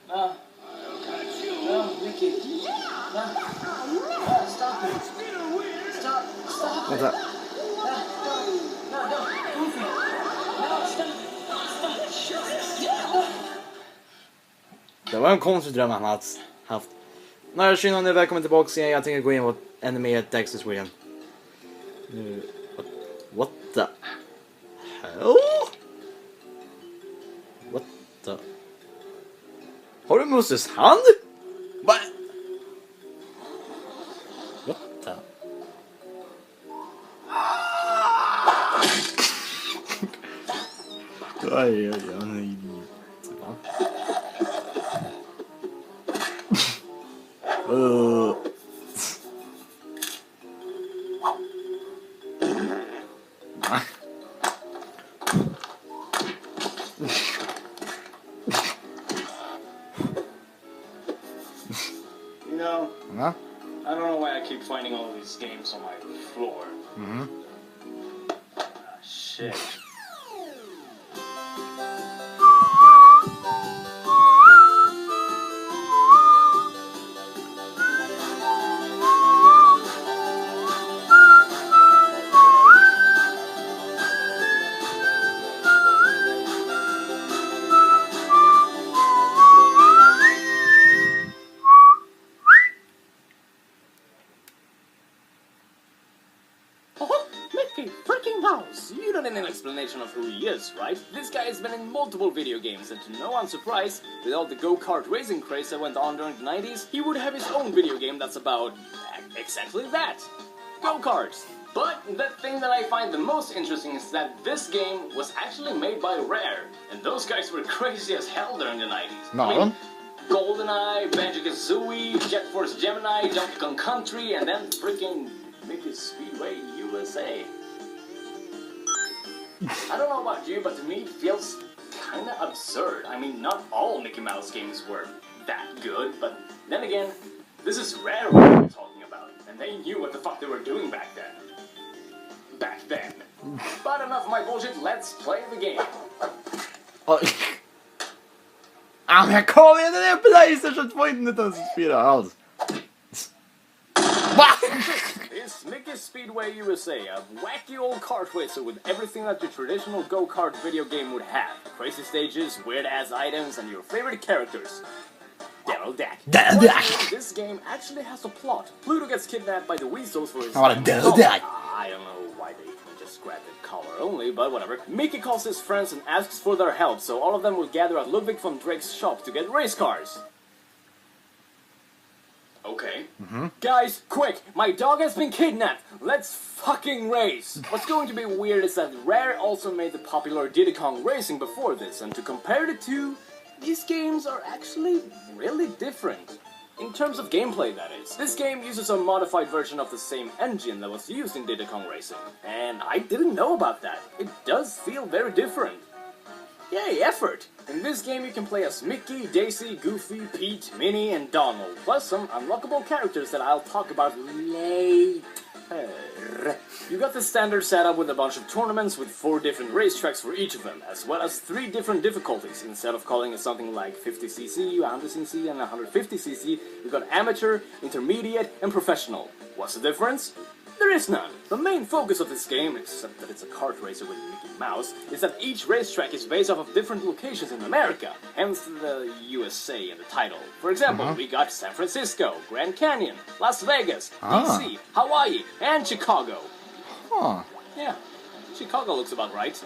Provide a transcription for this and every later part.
No, Mickey. No, stop it. Stop. Vänta. No, Goofy. No, stop. Det var en konstig dröm han haft. Nära kynan är välkommen tillbaka igen. Jag tänker gå in på ännu mer Dextheswede. Nu... What the hell? What the... Har du Moses hand? What? What the... Aj, han är idiot. Va? You know, Huh? I don't know why I keep finding all these games on my floor. Shit. Mickey freaking Mouse! You don't need an explanation of who he is, right? This guy has been in multiple video games, and to no one's surprise, with all the go-kart racing craze that went on during the 90s, he would have his own video game that's about exactly that. Go-karts! But the thing that I find the most interesting is that this game was actually made by Rare, and those guys were crazy as hell during the 90s. No. I mean, GoldenEye, Banjo-Kazooie, Jet Force Gemini, Donkey Kong Country, and then freaking Mickey's Speedway USA. I don't know about you, but to me it feels kinda absurd. I mean, not all Mickey Mouse games were that good, but then again, this is Rare what we're talking about, and they knew what the fuck they were doing back then. But enough of my bullshit, let's play the game. Men kom igen, det är PlayStation 2 inte ens spela alls. It's Mickey's Speedway USA, a wacky old kart racer with everything that your traditional go-kart video game would have. Crazy stages, weird-ass items, and your favorite characters. Daryl Dack. This game actually has a plot. Pluto gets kidnapped by the weasels for his... I want a Daryl Dack. I don't know why they just grabbed the collar only, but whatever. Mickey calls his friends and asks for their help, so all of them will gather at Ludwig von Drake's shop to get race cars. Okay. Guys, quick! My dog has been kidnapped! Let's fucking race! What's going to be weird is that Rare also made the popular Diddy Kong Racing before this, and to compare the two, these games are actually really different. In terms of gameplay, that is. This game uses a modified version of the same engine that was used in Diddy Kong Racing, and I didn't know about that. It does feel very different. Yay, effort! In this game you can play as Mickey, Daisy, Goofy, Pete, Minnie, and Donald, plus some unlockable characters that I'll talk about later. You got the standard setup with a bunch of tournaments with 4 different racetracks for each of them, as well as 3 different difficulties. Instead of calling it something like 50cc, 100cc, and 150cc, you got amateur, intermediate, and professional. What's the difference? There is none. The main focus of this game, except that it's a kart racer with Mickey Mouse, is that each racetrack is based off of different locations in America, hence the USA in the title. For example, we got San Francisco, Grand Canyon, Las Vegas, DC, Hawaii, and Chicago. Yeah, Chicago looks about right.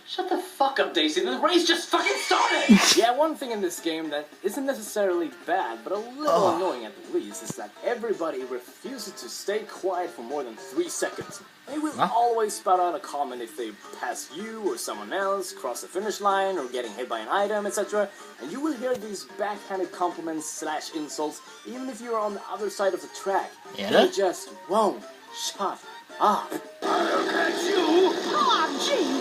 Shut the fuck up, Daisy. The race just fucking started! Yeah, one thing in this game that isn't necessarily bad, but a little annoying at least, is that everybody refuses to stay quiet for more than 3 seconds. They will always spout out a comment if they pass you or someone else, cross the finish line, or getting hit by an item, etc. And you will hear these backhanded compliments / insults, even if you are on the other side of the track. They just won't shut up. I'll catch you! Oh, gee,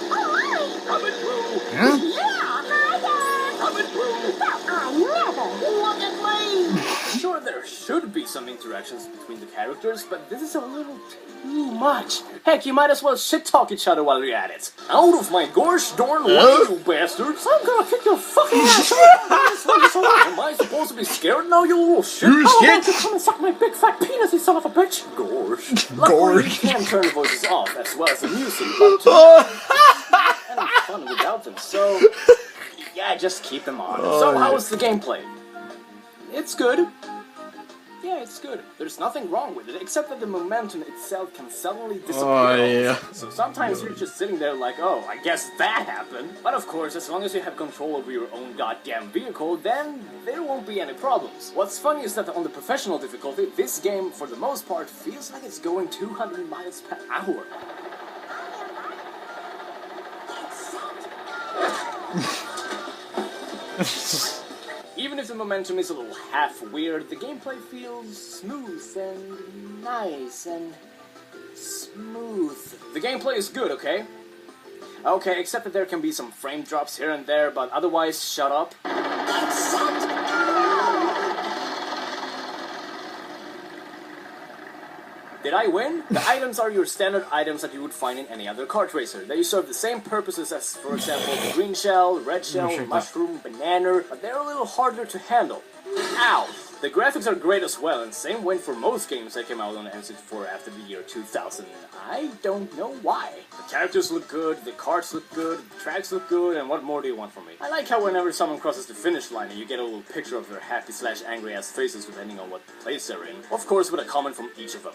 Coming through! Coming through! I never! Look at me! Sure, there should be some interactions between the characters, but this is a little too much. Heck, you might as well shit-talk each other while you're at it. Out of my gosh darn way, you bastards! I'm gonna kick your fucking Am I supposed to be scared now, you little shit? You How scared? about you come and suck my big fat penis, you son of a bitch? Gorge. Luckily, you can turn the voices off as well as the music, but any fun without them, so yeah, just keep them on. So how is the gameplay? It's good. Yeah, it's good. There's nothing wrong with it, except that the momentum itself can suddenly disappear. So sometimes you're just sitting there like, oh, I guess that happened. But of course, as long as you have control over your own goddamn vehicle, then there won't be any problems. What's funny is that on the professional difficulty, this game, for the most part, feels like it's going 200 miles per hour. Even if the momentum is a little half weird, the gameplay feels smooth and nice and smooth. The gameplay is good, okay? Okay, except that there can be some frame drops here and there, but otherwise, shut up. Did I win? The items are your standard items that you would find in any other kart racer. They serve the same purposes as, for example, the green shell, red shell, mushroom, banana, but they're a little harder to handle. Ow! The graphics are great as well, and same went for most games that came out on the N64 after the year 2000. I don't know why. The characters look good, the karts look good, the tracks look good, and what more do you want from me? I like how whenever someone crosses the finish line and you get a little picture of their happy/angry-ass faces depending on what place they're in. Of course with a comment from each of them.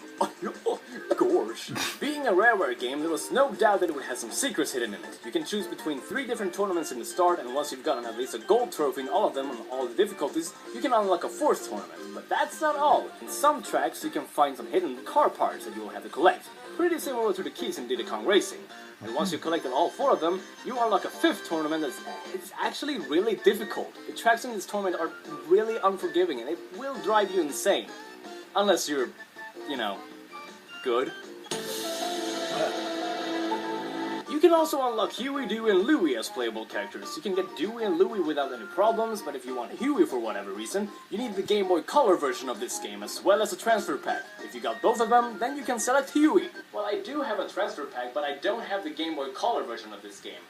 Gosh. Being a Rareware game, there was no doubt that it would have some secrets hidden in it. You can choose between 3 different tournaments in the start, and once you've gotten at least a gold trophy in all of them on all the difficulties, you can unlock a 4th tournament. But that's not all. In some tracks, you can find some hidden car parts that you will have to collect. Pretty similar to the keys in Diddy Kong Racing. And once you've collected all 4 of them, you unlock a 5th tournament it's actually really difficult. The tracks in this tournament are really unforgiving, and it will drive you insane. Unless you're, you know, good. You can also unlock Huey, Dewey, and Louie as playable characters. You can get Dewey and Louie without any problems, but if you want Huey for whatever reason, you need the Game Boy Color version of this game, as well as a transfer pack. If you got both of them, then you can select Huey. Well, I do have a transfer pack, but I don't have the Game Boy Color version of this game.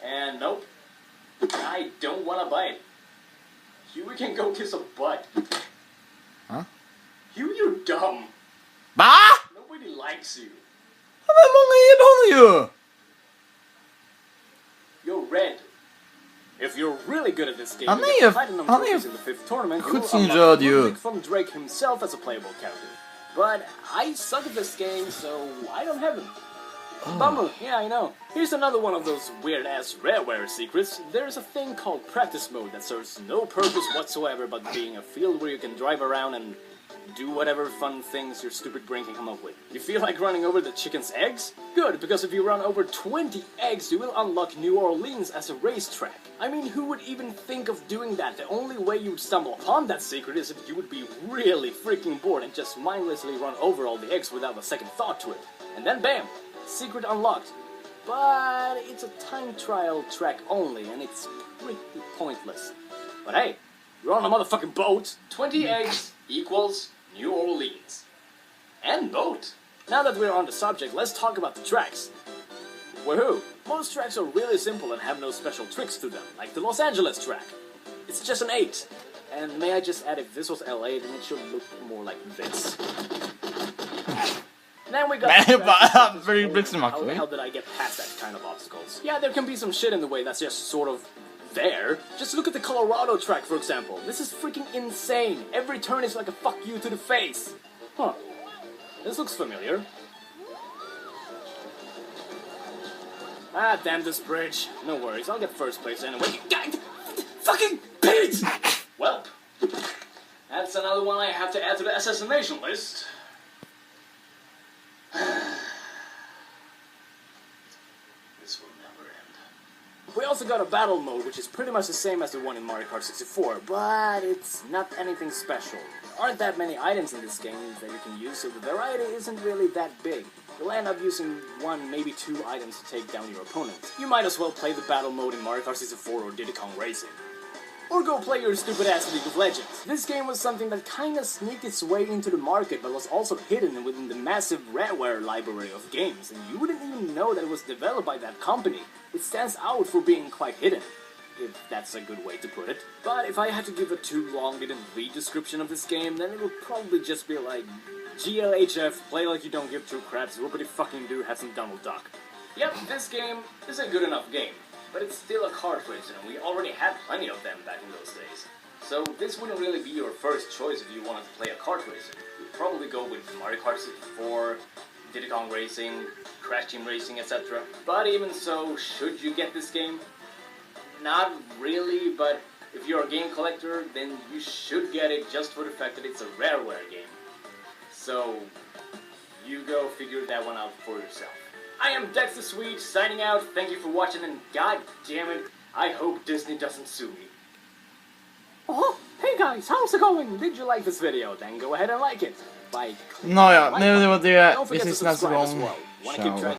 And nope, I don't want to buy it. Huey can go kiss a butt. Huh? Huey, you're dumb. Va? Nobody likes you. Men många gillar honom ju! You're red. If you're really good at this game, Han you är get platinum han är trophies in the 5th tournament, you will skjutsinröd unlock ju. Ludwig from Drake himself as a playable character. But I suck at this game, so I don't have him. Bumble, yeah, I know. Here's another one of those weird-ass Rareware secrets. There's a thing called practice mode that serves no purpose whatsoever but being a field where you can drive around and do whatever fun things your stupid brain can come up with. You feel like running over the chicken's eggs? Good, because if you run over 20 eggs, you will unlock New Orleans as a racetrack. I mean, who would even think of doing that? The only way you'd stumble upon that secret is if you would be really freaking bored and just mindlessly run over all the eggs without a second thought to it. And then bam! Secret unlocked. But it's a time trial track only, and it's pretty pointless. But hey, you're on a motherfucking boat. 20 eggs equals New Orleans. And boat. Now that we're on the subject, let's talk about the tracks. Woohoo! Most tracks are really simple and have no special tricks to them, like the Los Angeles track. It's just an 8. And may I just add, if this was LA, then it should look more like this. Then we got How the hell did I get past that kind of obstacles? Yeah, there can be some shit in the way that's just sort of there. Just look at the Colorado track, for example. This is freaking insane. Every turn is like a fuck you to the face. Huh. This looks familiar. Ah, damn this bridge. No worries, I'll get first place anyway. Fucking Pete! Welp. That's another one I have to add to the assassination list. This will never end. We also got a battle mode, which is pretty much the same as the one in Mario Kart 64, but it's not anything special. There aren't that many items in this game that you can use, so the variety isn't really that big. You'll end up using 1, maybe 2 items to take down your opponent. You might as well play the battle mode in Mario Kart 64 or Diddy Kong Racing. Or go play your stupid ass League of Legends. This game was something that kinda sneaked its way into the market, but was also hidden within the massive Rareware library of games, and you wouldn't even know that it was developed by that company. It stands out for being quite hidden. if that's a good way to put it. But if I had to give a too long didn't read description of this game, then it would probably just be like, GLHF, play like you don't give two craps, whoopity fucking do, have some Donald Duck. Yep, this game is a good enough game, but it's still a kart racer, and we already had plenty of them back in those days. So this wouldn't really be your first choice if you wanted to play a kart racer. You'd probably go with Mario Kart 64, Diddy Kong Racing, Crash Team Racing, etc. But even so, should you get this game? Not really, but if you're a game collector, then you should get it just for the fact that it's a Rareware game. So, you go figure that one out for yourself. I am Dextheswede, signing out. Thank you for watching, and god damn it, I hope Disney doesn't sue me. Oh, hey guys, how's it going? Did you like this video? Then go ahead and like it. By Nåja, nu det var det. Don't Vi forget to ses nästa subscribe as gång. well. Wanna keep Ciao. track